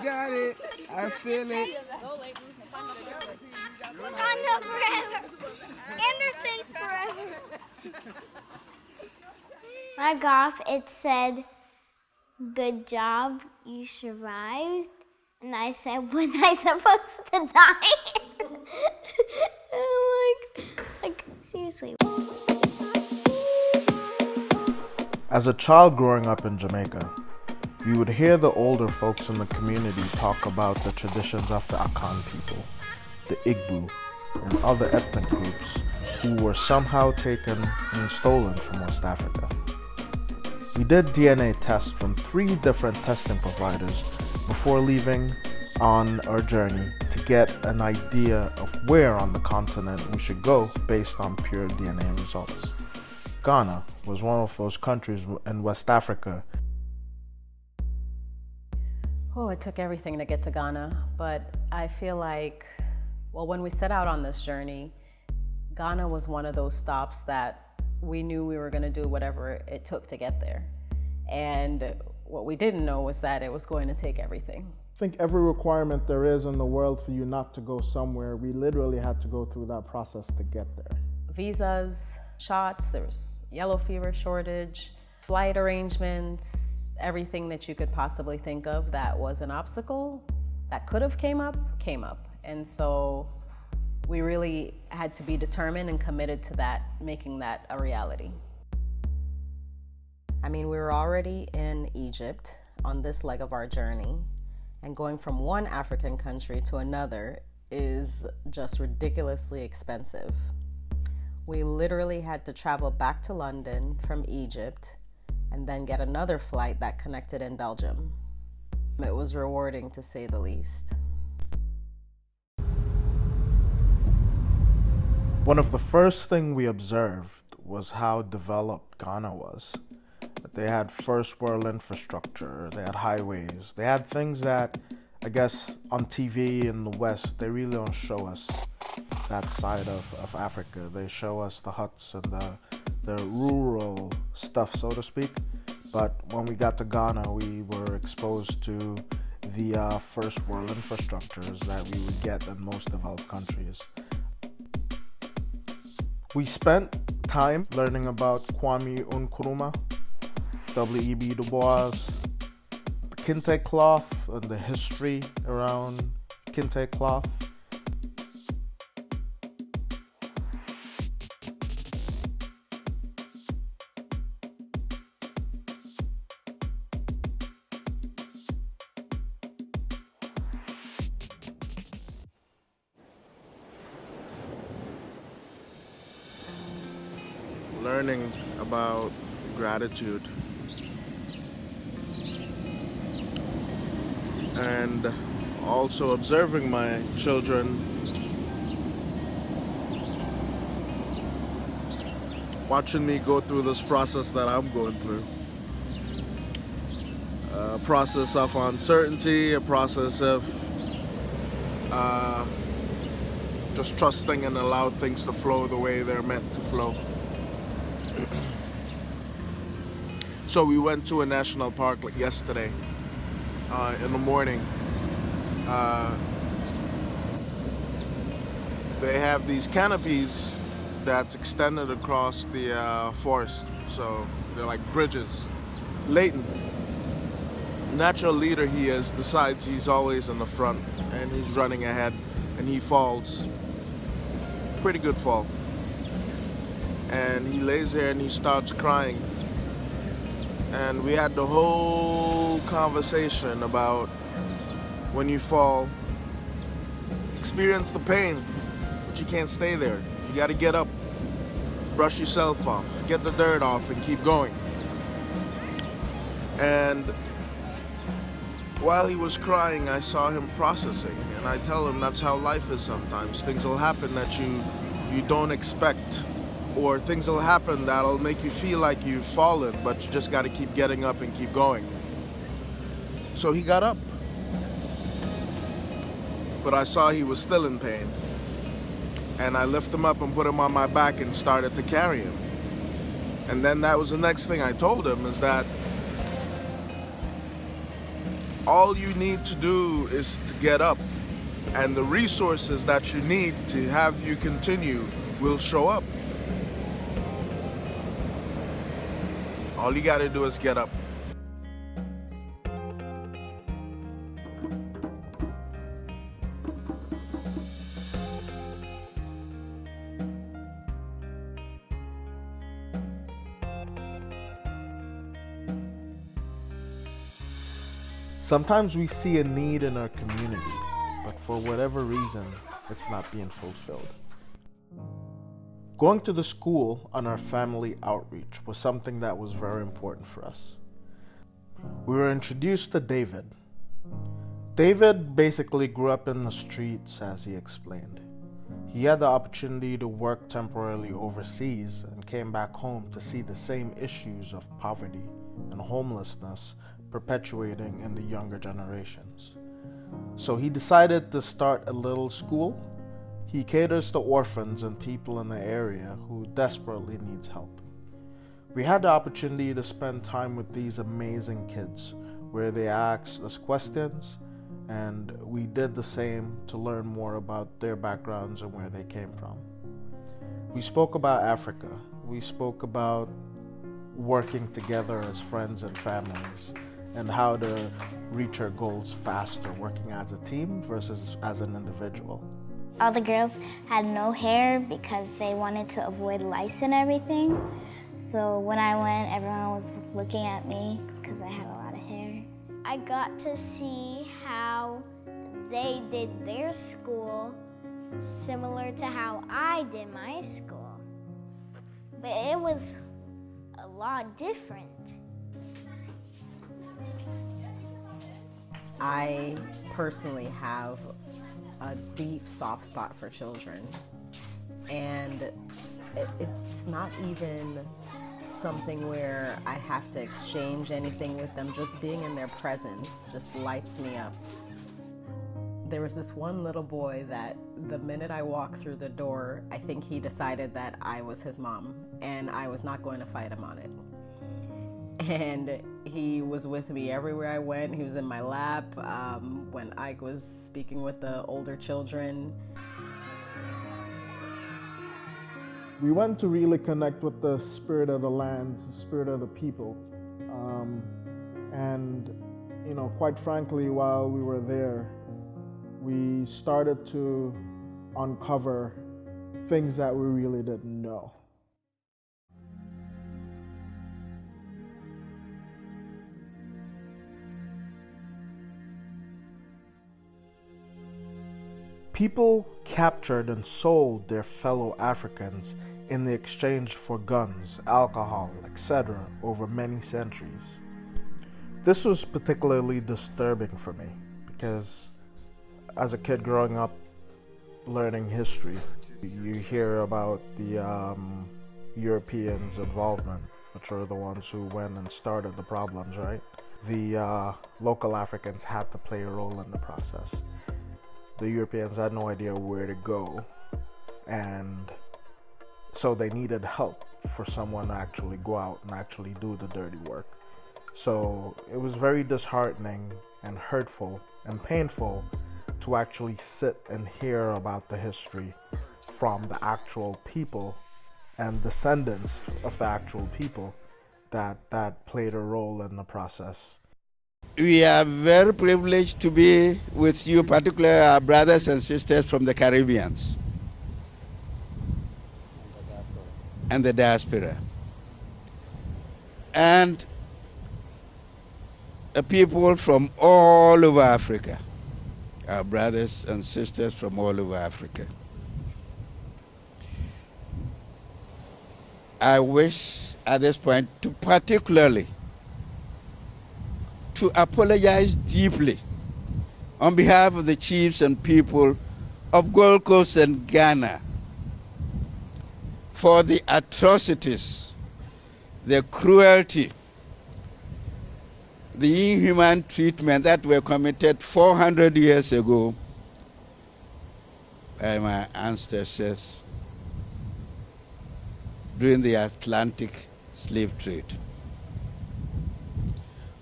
got it. I feel it. Wakanda forever. Anderson forever. I got off, it said, good job, you survived. And I said, was I supposed to die? like, seriously. As a child growing up in Jamaica, we would hear the older folks in the community talk about the traditions of the Akan people, the Igbo, and other ethnic groups who were somehow taken and stolen from West Africa. We did DNA tests from 3 different testing providers before leaving on our journey to get an idea of where on the continent we should go based on pure DNA results. Ghana was one of those countries in West Africa. Oh, it took everything to get to Ghana, but I feel like, well, when we set out on this journey, Ghana was one of those stops that we knew we were going to do whatever it took to get there. And what we didn't know was that it was going to take everything. I think every requirement there is in the world for you not to go somewhere, we literally had to go through that process to get there. Visas, shots, there was yellow fever shortage, flight arrangements, everything that you could possibly think of that was an obstacle that could have came up. And so we really had to be determined and committed to that, making that a reality. I mean, we were already in Egypt on this leg of our journey, and going from one African country to another is just ridiculously expensive. We literally had to travel back to London from Egypt and then get another flight that connected in Belgium. It was rewarding, to say the least. One of the first things we observed was how developed Ghana was. They had first world infrastructure, they had highways, they had things that, I guess, on TV in the West, they really don't show us that side of Africa. They show us the huts and the rural stuff, so to speak. But when we got to Ghana, we were exposed to the first world infrastructures that we would get in most developed countries. We spent time learning about Kwame Nkrumah, W.E.B. Du Bois, the kente cloth and the history around kente cloth. Learning about gratitude and also observing my children watching me go through this process that I'm going through. A process of uncertainty, a process of just trusting and allow things to flow the way they're meant to flow. So we went to a national park like yesterday in the morning. They have these canopies that's extended across the forest, so they're like bridges. Leighton, natural leader he is, decides he's always in the front and he's running ahead and he falls. Pretty good fall. And he lays there and he starts crying. And we had the whole conversation about when you fall, experience the pain, but you can't stay there. You gotta get up, brush yourself off, get the dirt off and keep going. And while he was crying, I saw him processing. And I tell him that's how life is sometimes. Things will happen that you don't expect. Or things will happen that'll make you feel like you've fallen, but you just got to keep getting up and keep going. So he got up. But I saw he was still in pain. And I lifted him up and put him on my back and started to carry him. And then that was the next thing I told him, is that All you need to do is to get up, and the resources that you need to have you continue will show up. All you gotta do is get up. Sometimes we see a need in our community, but for whatever reason, it's not being fulfilled. Going to the school on our family outreach was something that was very important for us. We were introduced to David. David basically grew up in the streets, as he explained. He had the opportunity to work temporarily overseas and came back home to see the same issues of poverty and homelessness perpetuating in the younger generations. So he decided to start a little school. He caters to orphans and people in the area who desperately needs help. We had the opportunity to spend time with these amazing kids where they asked us questions, and we did the same to learn more about their backgrounds and where they came from. We spoke about Africa. We spoke about working together as friends and families, and how to reach our goals faster, working as a team versus as an individual. All the girls had no hair because they wanted to avoid lice and everything. So when I went, everyone was looking at me because I had a lot of hair. I got to see how they did their school similar to how I did my school. But it was a lot different. I personally have a deep soft spot for children, and it's not even something where I have to exchange anything with them. Just being in their presence just lights me up. There was this one little boy that the minute I walked through the door, I think he decided that I was his mom, and I was not going to fight him on it. And he was with me everywhere I went. He was in my lap when Ike was speaking with the older children. We went to really connect with the spirit of the land, the spirit of the people. And, quite frankly, while we were there, we started to uncover things that we really didn't know. People captured and sold their fellow Africans in the exchange for guns, alcohol, etc. over many centuries. This was particularly disturbing for me because as a kid growing up learning history, you hear about the Europeans' involvement, which are the ones who went and started the problems, right? The local Africans had to play a role in the process. The Europeans had no idea where to go, and so they needed help for someone to actually go out and actually do the dirty work. So it was very disheartening and hurtful and painful to actually sit and hear about the history from the actual people and descendants of the actual people that played a role in the process. We are very privileged to be with you, particularly our brothers and sisters from the Caribbean and the diaspora. And people from all over Africa, our brothers and sisters from all over Africa. I wish at this point to particularly to apologize deeply on behalf of the chiefs and people of Gold Coast and Ghana for the atrocities, the cruelty, the inhuman treatment that were committed 400 years ago by my ancestors during the Atlantic slave trade,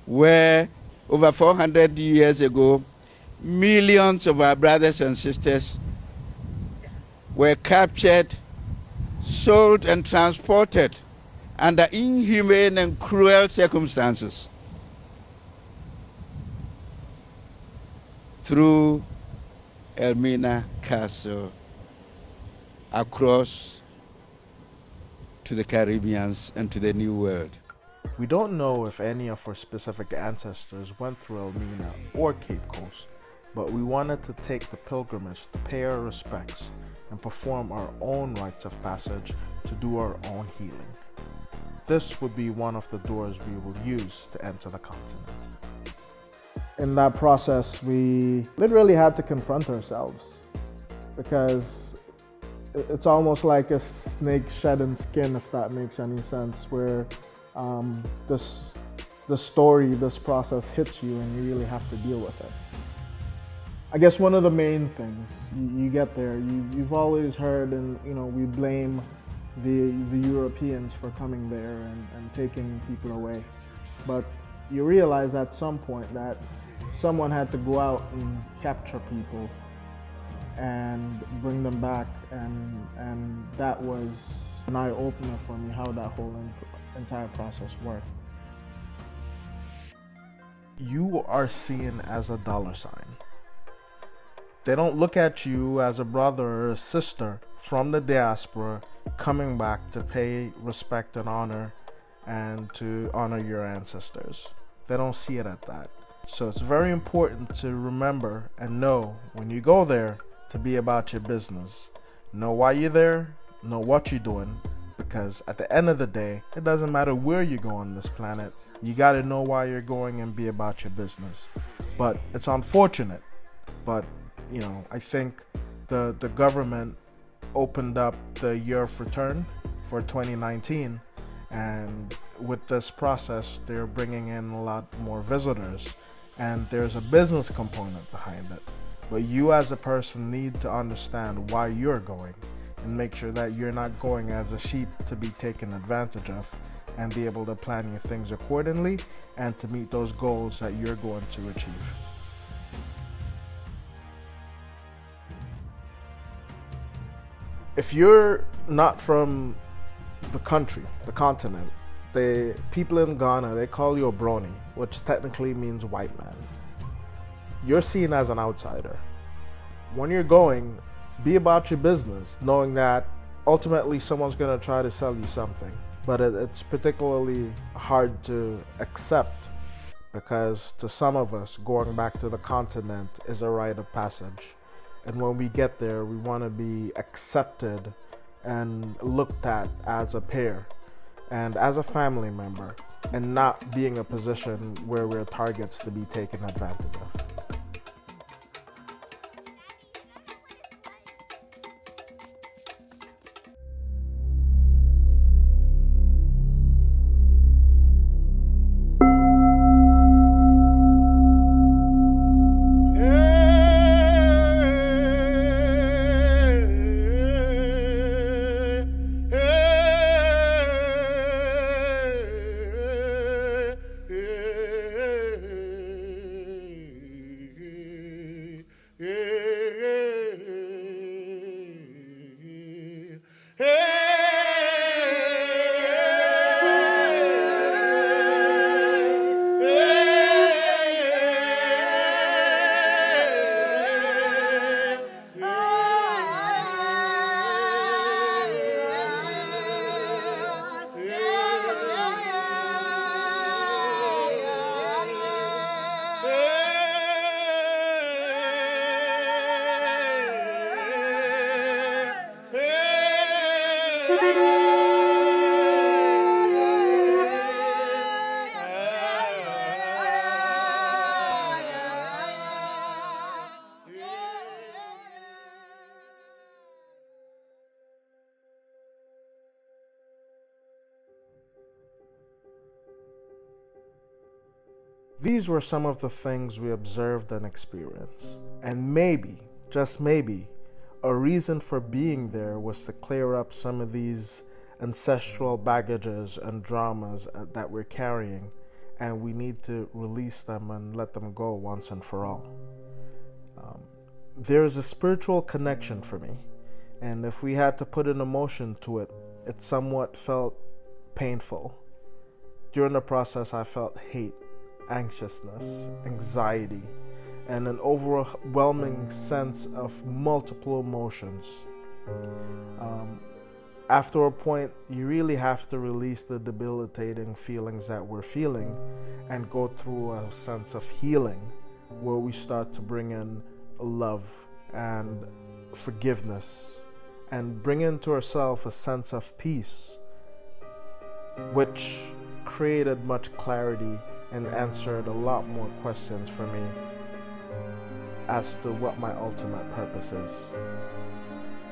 where over 400 years ago, millions of our brothers and sisters were captured, sold, and transported under inhumane and cruel circumstances through Elmina Castle across to the Caribbeans and to the New World. We don't know if any of our specific ancestors went through Elmina or Cape Coast, but we wanted to take the pilgrimage to pay our respects and perform our own rites of passage to do our own healing. This would be one of the doors we will use to enter the continent. In that process, we literally had to confront ourselves, because it's almost like a snake shedding skin, if that makes any sense, where this process hits you and you really have to deal with it. I guess one of the main things, you get there, you've always heard, and we blame the Europeans for coming there and taking people away. But you realize at some point that someone had to go out and capture people and bring them back, and that was an eye-opener for me, how that whole entire process worked. You are seen as a dollar sign. They don't look at you as a brother or a sister from the diaspora coming back to pay respect and honor and to honor your ancestors. They don't see it at that. So it's very important to remember and know when you go there to be about your business. Know why you're there, know what you're doing, because at the end of the day, it doesn't matter where you go on this planet. You got to know why you're going and be about your business. But it's unfortunate, but I think the government opened up the year of return for 2019, and with this process they're bringing in a lot more visitors, and there's a business component behind it. But you as a person need to understand why you're going and make sure that you're not going as a sheep to be taken advantage of, and be able to plan your things accordingly and to meet those goals that you're going to achieve. If you're not from the country, the continent, the people in Ghana, they call you a brony, which technically means white man. You're seen as an outsider. When you're going, be about your business, knowing that ultimately someone's going to try to sell you something. But it's particularly hard to accept, because to some of us, going back to the continent is a rite of passage. And when we get there, we want to be accepted and looked at as a peer and as a family member, and not be in a position where we're targets to be taken advantage of. These were some of the things we observed and experienced. And maybe, just maybe, a reason for being there was to clear up some of these ancestral baggages and dramas that we're carrying, and we need to release them and let them go once and for all. There's a spiritual connection for me, and if we had to put an emotion to it, it somewhat felt painful. During the process, I felt hate, anxiousness, anxiety, and an overwhelming sense of multiple emotions. After a point, you really have to release the debilitating feelings that we're feeling and go through a sense of healing where we start to bring in love and forgiveness and bring into ourselves a sense of peace, which created much clarity and answered a lot more questions for me as to what my ultimate purpose is.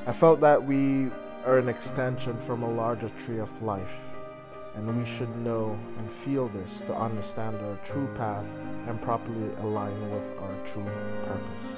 I felt that we are an extension from a larger tree of life, and we should know and feel this to understand our true path and properly align with our true purpose.